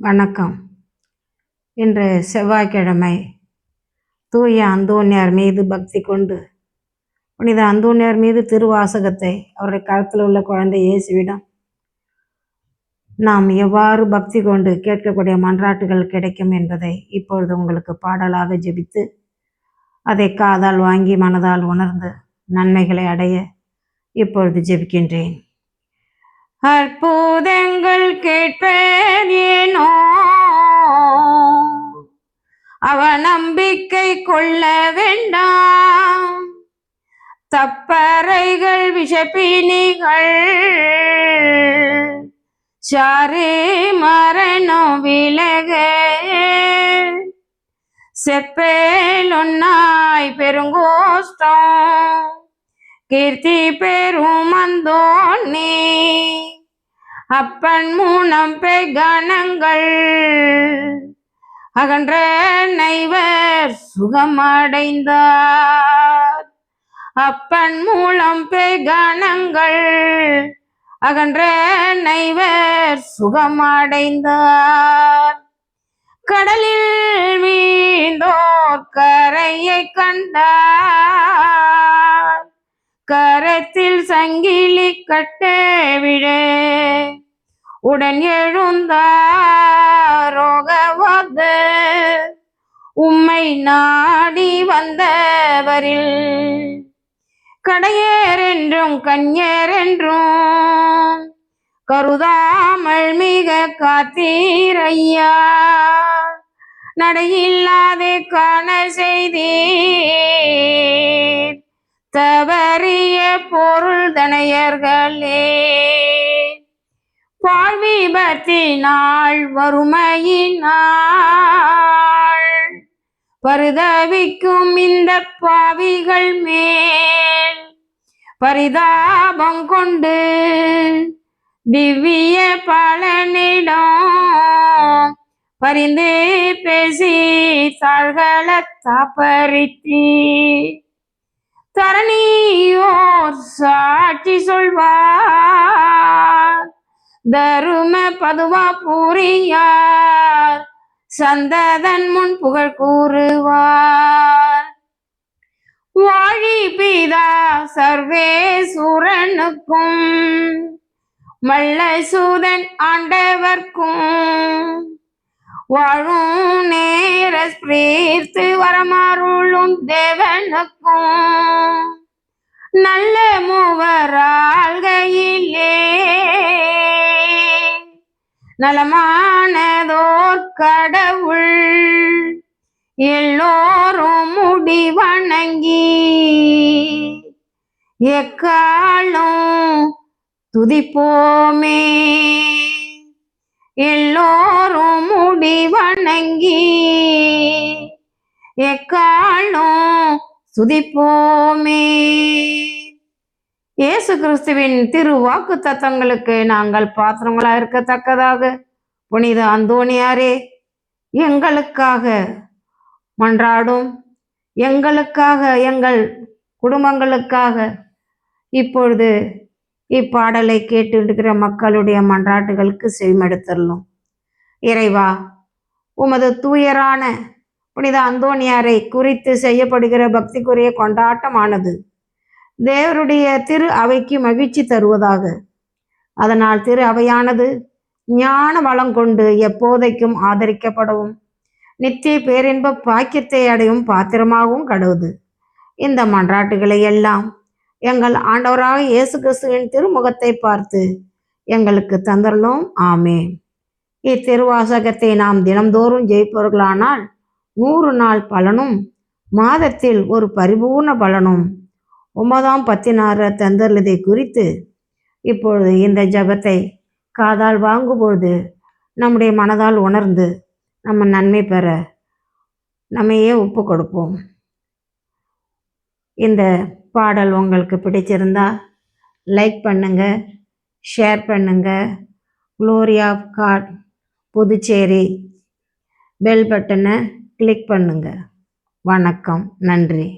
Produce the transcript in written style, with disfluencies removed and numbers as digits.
வணக்கம். இன்று செவ்வாய்க்கிழமை. தூய அந்தோனியார் மீது பக்தி கொண்டு புனித அந்தோனியார் மீது திருவாசகத்தை அவருடைய கருத்தில் உள்ள குழந்தை இயேசுவிடம் நாம் எவ்வாறு பக்தி கொண்டு கேட்கக்கூடிய மன்றாட்டுகள் கிடைக்கும் என்பதை இப்பொழுது உங்களுக்கு பாடலாக ஜெபித்து அதை காதால் வாங்கி மனதால் உணர்ந்து நன்மைகளை அடைய இப்பொழுது ஜெபிக்கின்றேன். அற்புதங்கள் கேட்பேனோ அவநம்பிக்கை கொள்ள வேண்டாம். தப்பறைகள் விஷப்பிணிகள் சாரே மரணம் விலக செப்பேலொன்னாய் பெருங்கோஷ்டம் கீர்த்தி பெரும் அந்தோனி அப்பன் மூலம் பெகணங்கள் அகன்ற நைவர் சுகமடைந்தார். அப்பன் மூலம் பெகணங்கள் அகன்ற நைவர் சுகமடைந்தார். கடலில் வீழ்ந்தோர் கரையை கண்டார். கரத்தில் சங்கிலி கட்ட விட உடன் எழுந்தாரோகவாத உம்மை நாடி வந்தவரில் கடையர் என்றும் கன்யர் என்றும் கருதாமல் மிக காத்தீரையா. நடையில்லாதே காண செய்தீர் தவறிய பொருள் தனையர்களே. பாழ்விபத்தினாள் வறுமையினாள் பரிதவிக்கும் இந்த பாவிகள் மேல் பரிதாபம் கொண்டு திவ்ய பலனிடம் பரிந்து பேசி தாழ்கள தாப்பரித்தி தரணியோர் சாட்சி சொல்வார். தரும பதுவா பூரியார் சந்ததன் முன் புகழ் கூறுவார். வாழி பிதா சர்வேசுரனுக்கும் மல்லை சூதன் ஆண்டவர்க்கும் வாழும் நேர பிரீர்த்து வரமாறுளும் தேவனுக்கும் நல்ல மூவராள்கையிலே நலமானதோர் கடவுள் எல்லோரும் முடி வணங்கி எக்காலும் துதிப்போமே. எல்லோரும் முடி வணங்கி எக்காலும் துதிப்போமே. இயேசு கிறிஸ்துவின் திரு வாக்கு தத்தங்களுக்கு நாங்கள் பாத்திரங்களாக இருக்கத்தக்கதாக புனித அந்தோனியாரே எங்களுக்காக மன்றாடும். எங்களுக்காக எங்கள் குடும்பங்களுக்காக இப்பொழுது இப்பாடலை கேட்டுக்கிற மக்களுடைய மன்றாட்டுகளுக்கு செவிமடுத்தரலும். இறைவா, உமது தூயரான புனித அந்தோனியாரை குறித்து செய்யப்படுகிற பக்திக்குரிய கொண்டாட்டமானது தேவருடைய திரு அவைக்கு மகிழ்ச்சி தருவதாக. அதனால் திரு அவையானது ஞான வளம் கொண்டு எப்போதைக்கும் ஆதரிக்கப்படவும் நித்திய பேரின்ப பாக்கியத்தை அடையும் பாத்திரமாகவும் கடவுது. இந்த மன்றாட்டுகளை எல்லாம் எங்கள் ஆண்டவராக இயேசு கிறிஸ்துவின் திருமுகத்தை பார்த்து எங்களுக்கு தந்தரலும். ஆமென். இத்திருவாசகத்தை நாம் தினம்தோறும் ஜெயிப்பவர்களானால் 100 நாள் பலனும் மாதத்தில் ஒரு பரிபூர்ண பலனும் 9ஆம் 16 தந்தருளதை குறித்து இப்பொழுது இந்த ஜபத்தை காதால் வாங்கும்பொழுது நம்முடைய மனதால் உணர்ந்து நம்ம நன்மை பெற நம்மையே ஒப்பு கொடுப்போம். இந்த பாடல் உங்களுக்கு பிடிச்சிருந்தா லைக் பண்ணுங்க, ஷேர் பண்ணுங்க. Glory of God Puducherry bell பட்டனை கிளிக் பண்ணுங்க. வணக்கம், நன்றி.